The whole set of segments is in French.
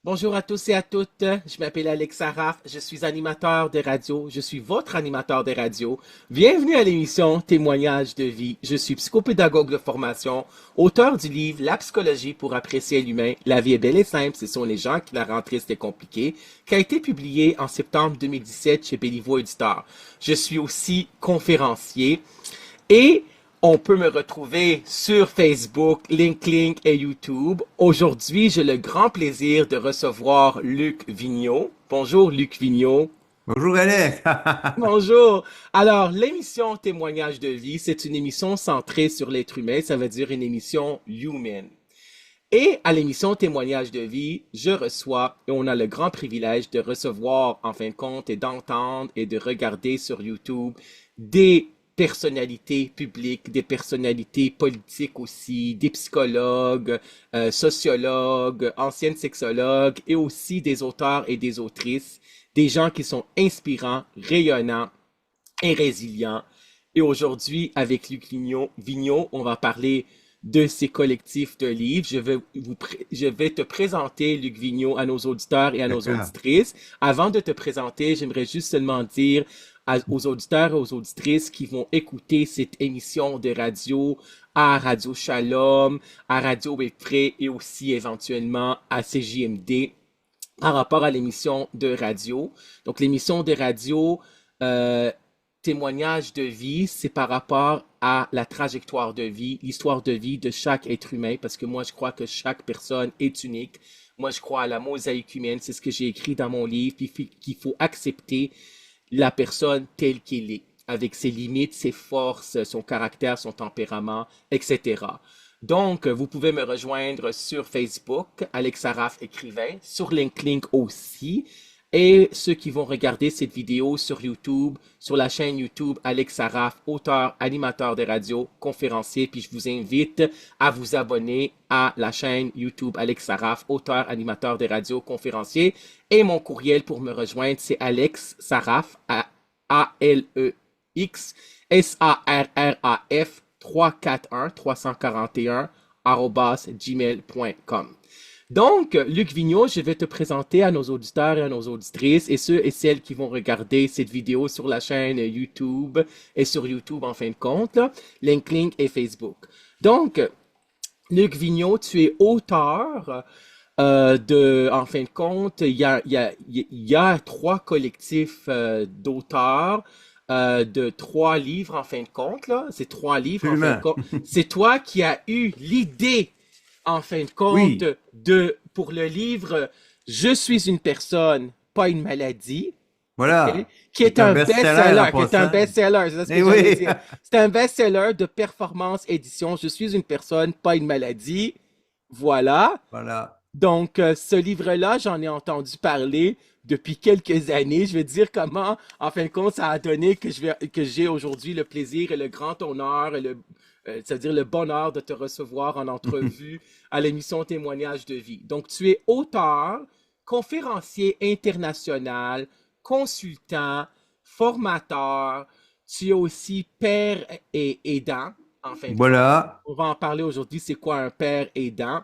Bonjour à tous et à toutes. Je m'appelle Alex Saraf. Je suis animateur de radio. Je suis votre animateur de radio. Bienvenue à l'émission Témoignages de vie. Je suis psychopédagogue de formation, auteur du livre La psychologie pour apprécier l'humain. La vie est belle et simple. Ce sont les gens qui la rendent triste et compliquée, qui a été publié en septembre 2017 chez Béliveau Éditeur. Je suis aussi conférencier et on peut me retrouver sur Facebook, LinkedIn et YouTube. Aujourd'hui, j'ai le grand plaisir de recevoir Luc Vigneault. Bonjour Luc Vigneault. Bonjour Alex. Bonjour. Alors, l'émission Témoignage de vie, c'est une émission centrée sur l'être humain, ça veut dire une émission human. Et à l'émission Témoignage de vie, je reçois, et on a le grand privilège de recevoir, en fin de compte, et d'entendre et de regarder sur YouTube des personnalités publiques, des personnalités politiques aussi, des psychologues, sociologues, anciennes sexologues et aussi des auteurs et des autrices, des gens qui sont inspirants, rayonnants et résilients. Et aujourd'hui, avec Luc Vigneault, on va parler de ces collectifs de livres. Je vais te présenter, Luc Vigneault, à nos auditeurs et à nos D'accord. auditrices. Avant de te présenter, j'aimerais juste seulement dire aux auditeurs et aux auditrices qui vont écouter cette émission de radio à Radio Shalom, à Radio Webfree et aussi éventuellement à CJMD par rapport à l'émission de radio. Donc, l'émission de radio, euh, témoignage de vie, c'est par rapport à la trajectoire de vie, l'histoire de vie de chaque être humain, parce que moi, je crois que chaque personne est unique. Moi, je crois à la mosaïque humaine, c'est ce que j'ai écrit dans mon livre, puis qu'il faut accepter la personne telle qu'elle est, avec ses limites, ses forces, son caractère, son tempérament, etc. Donc, vous pouvez me rejoindre sur Facebook, Alex Saraf écrivain, sur LinkedIn aussi, et ceux qui vont regarder cette vidéo sur YouTube, sur la chaîne YouTube Alex Saraf, auteur, animateur de radio, conférencier, puis je vous invite à vous abonner à la chaîne YouTube Alex Saraf, auteur, animateur de radio, conférencier, et mon courriel pour me rejoindre, c'est Alex Saraf, A-L-E-X, S-A-R-R-A-F, 341 arobase gmail.com. Donc, Luc Vigneault, je vais te présenter à nos auditeurs et à nos auditrices et ceux et celles qui vont regarder cette vidéo sur la chaîne YouTube et sur YouTube en fin de compte, là, LinkedIn et Facebook. Donc, Luc Vigneault, tu es auteur en fin de compte, il y a trois collectifs d'auteurs de trois livres en fin de compte, là. C'est trois livres en fin de Absolument. compte. C'est toi qui as eu l'idée en fin de compte, Oui, pour le livre Je suis une personne, pas une maladie, ok? voilà. Qui est C'est un un best-seller en best-seller, qui est un passant. best-seller, c'est ça ce Eh que j'allais oui, dire. C'est un best-seller de Performance Édition. Je suis une personne, pas une maladie. Voilà. voilà. Donc, ce livre-là, j'en ai entendu parler depuis quelques années. Je vais dire comment, en fin de compte, ça a donné que j'ai aujourd'hui le plaisir et le grand honneur, c'est-à-dire le bonheur de te recevoir en entrevue à l'émission Témoignage de vie. Donc, tu es auteur, conférencier international, consultant, formateur. Tu es aussi père et aidant, en fin de compte. Voilà. On va en parler aujourd'hui, c'est quoi un père aidant.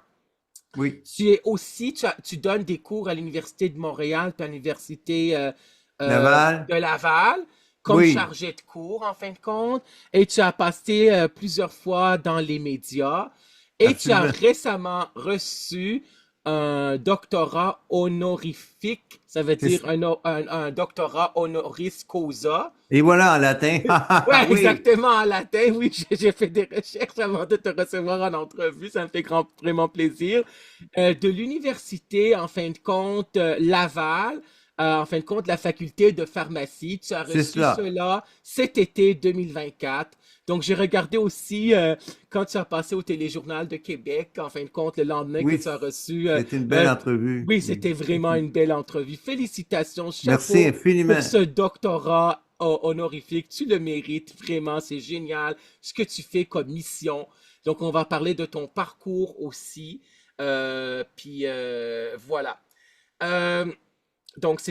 Oui, Tu es aussi, tu donnes des cours à l'Université de Montréal, puis à l'Université Laval. de Laval, comme Oui, chargé de cours, en fin de compte, et tu as passé plusieurs fois dans les médias, et tu as absolument. récemment reçu un doctorat honorifique, ça veut dire C'est- un doctorat honoris causa. Et voilà en latin. Ouais, Oui, exactement, en latin. Oui, j'ai fait des recherches avant de te recevoir en entrevue. Ça me fait vraiment plaisir. De l'université, en fin de compte, Laval, en fin de compte, la faculté de pharmacie. Tu as c'est reçu cela. cela cet été 2024. Donc, j'ai regardé aussi quand tu as passé au Téléjournal de Québec, en fin de compte, le lendemain que Oui, tu as reçu. c'était une belle Euh, entrevue. oui, c'était vraiment une belle entrevue. Félicitations, Merci chapeau pour infiniment. ce doctorat honorifique. Tu le mérites vraiment, c'est génial ce que tu fais comme mission. Donc, on va parler de ton parcours aussi. Voilà. Euh, donc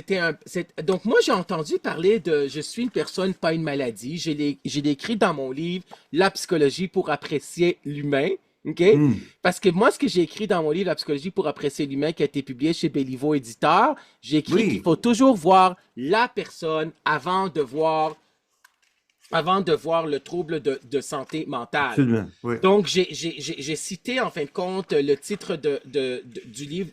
moi, j'ai entendu parler de je suis une personne, pas une maladie. J'ai écrit dans mon livre La psychologie pour apprécier l'humain. OK? Hmm. Parce que moi, ce que j'ai écrit dans mon livre, La psychologie pour apprécier l'humain, qui a été publié chez Béliveau Éditeur, j'ai écrit qu'il Oui, faut toujours voir la personne avant de voir le trouble de santé mentale. absolument. Oui. Donc, j'ai cité, en fin de compte, le titre du livre,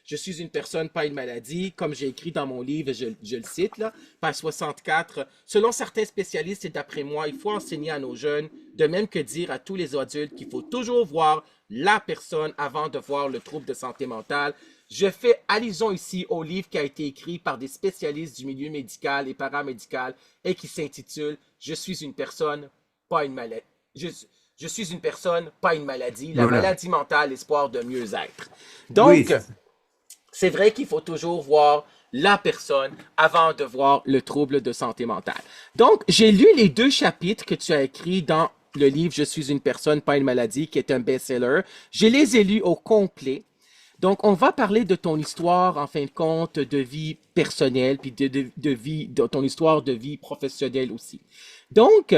je suis une personne, pas une maladie, comme j'ai écrit dans mon livre, je le cite, là, page 64. Selon certains spécialistes et d'après moi, il faut enseigner à nos jeunes, de même que dire à tous les adultes qu'il faut toujours voir la personne avant de voir le trouble de santé mentale. Je fais allusion ici au livre qui a été écrit par des spécialistes du milieu médical et paramédical et qui s'intitule Je suis une personne, pas une maladie. Je suis une personne, pas une maladie. La Voilà. maladie mentale, l'espoir de mieux être. Oui, Donc, c'est vrai qu'il faut toujours voir la personne avant de voir le trouble de santé mentale. Donc, j'ai lu les 2 chapitres que tu as écrits dans le livre Je suis une personne, pas une maladie, qui est un best-seller. Je les ai lus au complet. Donc, on va parler de ton histoire, en fin de compte, de vie personnelle, puis de ton histoire de vie professionnelle aussi. Donc,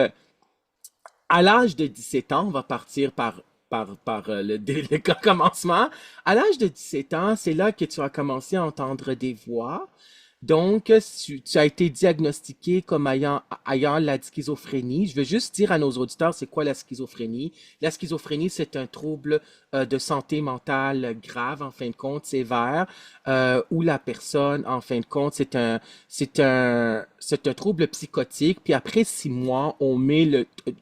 à l'âge de 17 ans, on va partir par le commencement. À l'âge de 17 ans, c'est là que tu as commencé à entendre des voix. Donc, tu as été diagnostiqué comme ayant la schizophrénie. Je veux juste dire à nos auditeurs, c'est quoi la schizophrénie? La schizophrénie, c'est un trouble de santé mentale grave, en fin de compte, sévère, où la personne, en fin de compte, c'est un trouble psychotique. Puis après 6 mois,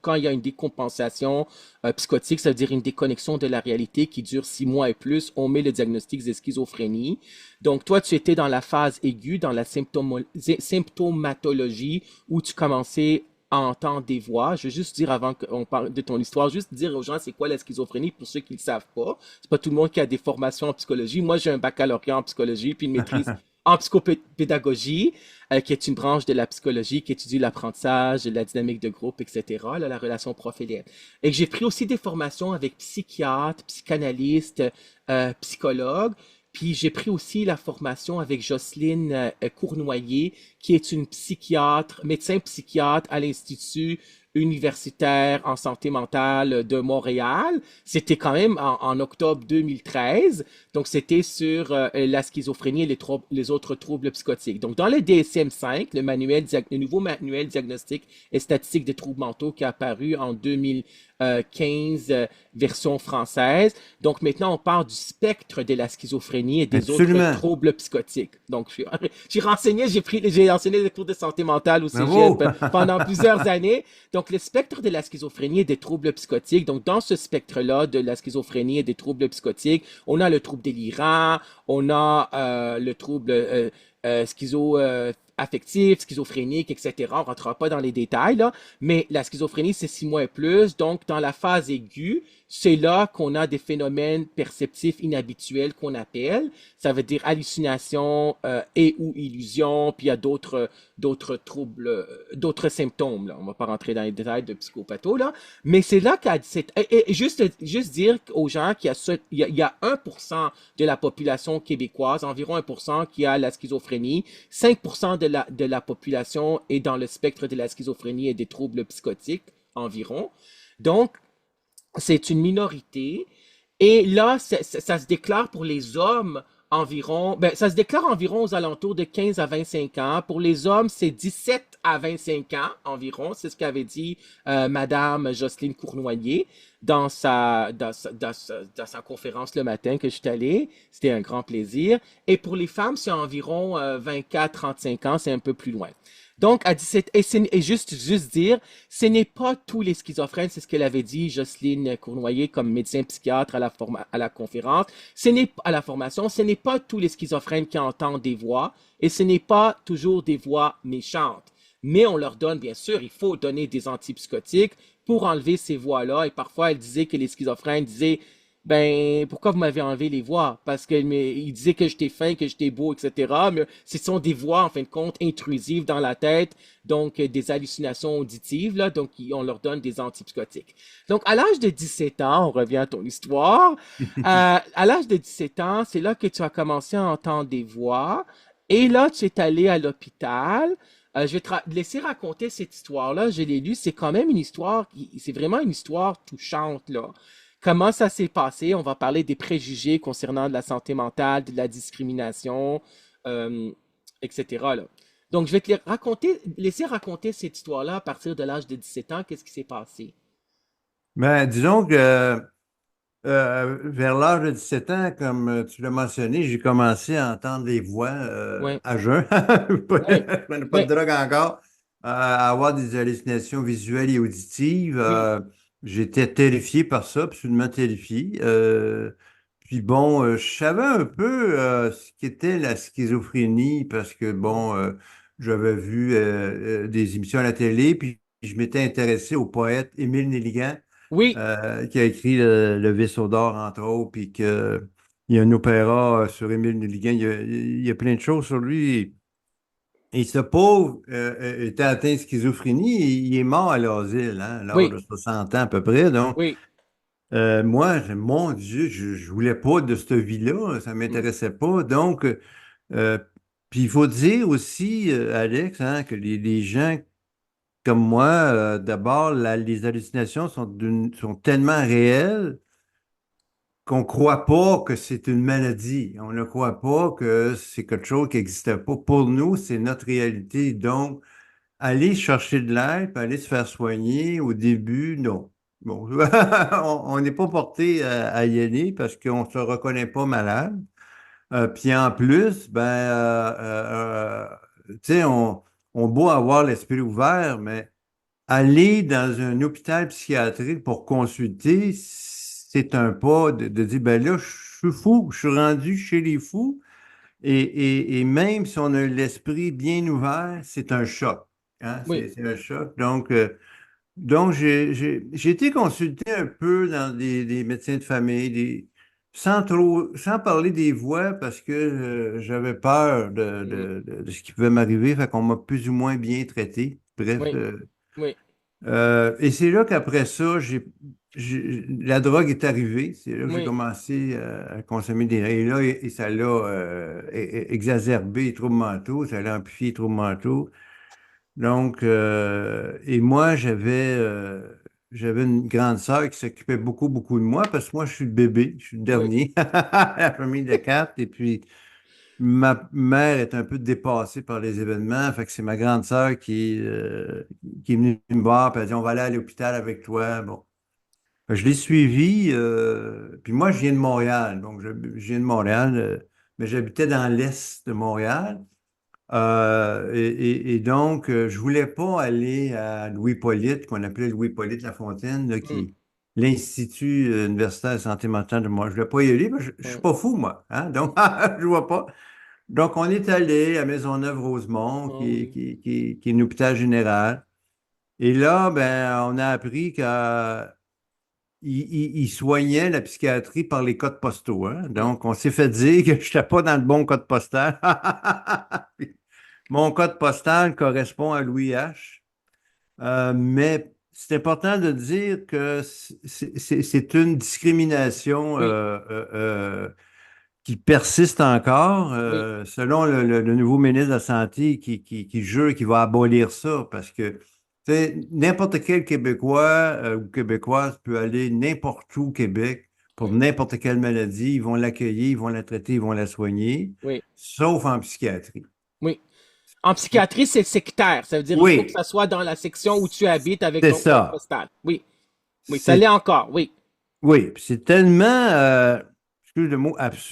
quand il y a une décompensation psychotique, ça veut dire une déconnexion de la réalité qui dure 6 mois et plus, on met le diagnostic de schizophrénie. Donc, toi, tu étais dans la phase aiguë, dans la symptomatologie, où tu commençais à entendre des voix. Je veux juste dire, avant qu'on parle de ton histoire, juste dire aux gens c'est quoi la schizophrénie pour ceux qui ne le savent pas. C'est pas tout le monde qui a des formations en psychologie. Moi, j'ai un baccalauréat en psychologie, puis une maîtrise en psychopédagogie, qui est une branche de la psychologie qui étudie l'apprentissage, la dynamique de groupe, etc., là, la relation prof-élève. Et j'ai pris aussi des formations avec psychiatres, psychanalystes, psychologues. Puis j'ai pris aussi la formation avec Jocelyne Cournoyer, qui est une psychiatre, médecin psychiatre à l'Institut universitaire en santé mentale de Montréal. C'était quand même en octobre 2013. Donc, c'était sur la schizophrénie et les autres troubles psychotiques. Donc, dans le DSM-5, le nouveau manuel diagnostique et statistique des troubles mentaux qui est apparu en 2015, version française. Donc, maintenant, on parle du spectre de la schizophrénie et des autres absolument. troubles psychotiques. Donc, j'ai enseigné les cours de santé mentale au Bravo. cégep pendant plusieurs années. Donc, le spectre de la schizophrénie et des troubles psychotiques. Donc, dans ce spectre-là de la schizophrénie et des troubles psychotiques, on a le trouble délirant, on a le trouble affectif, schizophrénique, etc. On ne rentrera pas dans les détails, là, mais la schizophrénie, c'est 6 mois et plus. Donc, dans la phase aiguë, c'est là qu'on a des phénomènes perceptifs inhabituels qu'on appelle. Ça veut dire hallucination et ou illusion, puis il y a d'autres troubles, d'autres symptômes, là. On va pas rentrer dans les détails de psychopatho, là. Mais c'est là et juste dire aux gens il y a 1% de la population québécoise, environ 1% qui a la schizophrénie. 5% de la population est dans le spectre de la schizophrénie et des troubles psychotiques, environ. Donc, c'est une minorité. Et là, ça se déclare pour les hommes environ, ça se déclare environ aux alentours de 15 à 25 ans. Pour les hommes, c'est 17 à 25 ans environ. C'est ce qu'avait dit Madame Jocelyne Cournoyer dans sa conférence le matin que je suis allé. C'était un grand plaisir. Et pour les femmes, c'est environ 24-35 ans. C'est un peu plus loin. Donc, à 17, et juste dire, ce n'est pas tous les schizophrènes, c'est ce qu'elle avait dit, Jocelyne Cournoyer, comme médecin psychiatre à la conférence. À la formation, ce n'est pas tous les schizophrènes qui entendent des voix, et ce n'est pas toujours des voix méchantes. Mais on leur donne, bien sûr, il faut donner des antipsychotiques pour enlever ces voix-là. Et parfois, elle disait que les schizophrènes disaient, ben, pourquoi vous m'avez enlevé les voix? Parce qu'il disait que j'étais fin, que j'étais beau, etc. Mais ce sont des voix, en fin de compte, intrusives dans la tête, donc des hallucinations auditives, là, donc on leur donne des antipsychotiques. Donc, à l'âge de 17 ans, on revient à ton histoire, à l'âge de 17 ans, c'est là que tu as commencé à entendre des voix, et là, tu es allé à l'hôpital. Je vais te laisser raconter cette histoire-là, je l'ai lue, c'est quand même une histoire, c'est vraiment une histoire touchante, là. Comment ça s'est passé? On va parler des préjugés concernant de la santé mentale, de la discrimination, euh, etc. là. Donc, je vais te laisser raconter cette histoire-là à partir de l'âge de 17 ans. Qu'est-ce qui s'est passé? Ben, disons que vers l'âge de 17 ans, comme tu l'as mentionné, j'ai commencé à entendre des voix Oui, à jeun. oui, Je prenais pas de oui, drogue encore. À avoir des hallucinations visuelles et auditives. oui, J'étais terrifié par ça, absolument terrifié. Puis bon, je savais un peu ce qu'était la schizophrénie parce que bon, j'avais vu des émissions à la télé, puis je m'étais intéressé au poète Émile Nelligan oui, qui a écrit le Vaisseau d'or, entre autres, puis que il y a un opéra sur Émile Nelligan. Il y a plein de choses sur lui. Et ce pauvre était atteint de schizophrénie et il est mort à l'asile, hein, à l'âge oui, de 60 ans à peu près. Donc, oui. moi, mon Dieu, je voulais pas de cette vie-là, ça Mm, m'intéressait pas. Donc, euh, puis il faut dire aussi, Alex, hein, que les gens comme moi, d'abord, les hallucinations sont tellement réelles qu'on ne croit pas que c'est une maladie. On ne croit pas que c'est quelque chose qui n'existe pas. Pour nous, c'est notre réalité. Donc, aller chercher de l'aide, puis aller se faire soigner, au début, non. Bon, on n'est pas porté à y aller parce qu'on ne se reconnaît pas malade. Puis en plus, tu sais, on doit avoir l'esprit ouvert, mais aller dans un hôpital psychiatrique pour consulter, c'est un pas de dire, ben là, je suis fou, je suis rendu chez les fous. Et même si on a l'esprit bien ouvert, c'est un choc. Hein? oui, C'est un choc. Donc j'ai été consulté un peu dans des médecins de famille, sans parler des voix, parce que j'avais peur mm, de ce qui pouvait m'arriver, fait qu'on m'a plus ou moins bien traité. Bref, oui, oui, et c'est là qu'après ça, la drogue est arrivée. C'est là que j'ai oui, commencé à consommer des... Et là, et ça l'a exacerbé les troubles mentaux, ça l'a amplifié les troubles mentaux. Donc, et moi, j'avais une grande sœur qui s'occupait beaucoup, beaucoup de moi parce que moi, je suis le bébé, je suis le oui, dernier, la famille de quatre. Et puis, ma mère est un peu dépassée par les événements. Fait que c'est ma grande sœur qui est venue me voir et elle a dit, on va aller à l'hôpital avec toi. Bon. Je l'ai suivie. Puis moi, je viens de Montréal. Donc, je viens de Montréal, mais j'habitais dans l'est de Montréal. Et donc, je voulais pas aller à Louis-Polyte, qu'on appelait Louis-Polyte Lafontaine, là, qui mm, est l'Institut universitaire de santé mentale de moi. Je voulais pas y aller, mais je suis mm, pas fou, moi. Hein? Donc, je vois pas. Donc, on est allé à Maisonneuve-Rosemont, oh oui, qui est un hôpital général. Et là, ben, on a appris qu'il il soignait la psychiatrie par les codes postaux. Hein? mm, Donc, on s'est fait dire que je n'étais pas dans le bon code postal. Mon code postal correspond à Louis H. Mais c'est important de dire que c'est une discrimination oui, qui persiste encore, oui, selon le nouveau ministre de la Santé qui jure qu'il va abolir ça, parce que tu sais, n'importe quel Québécois ou Québécoise peut aller n'importe où au Québec pour mm, n'importe quelle maladie. Ils vont l'accueillir, ils vont la traiter, ils vont la soigner, oui, sauf en psychiatrie. oui. En psychiatrie, c'est sectaire. Ça veut dire il faut que Oui, ça soit dans la section où tu habites avec c'est ton code ça. postal. Oui, oui, ça l'est C'est, encore. Oui. oui, puis c'est tellement, excuse le mot, absurde.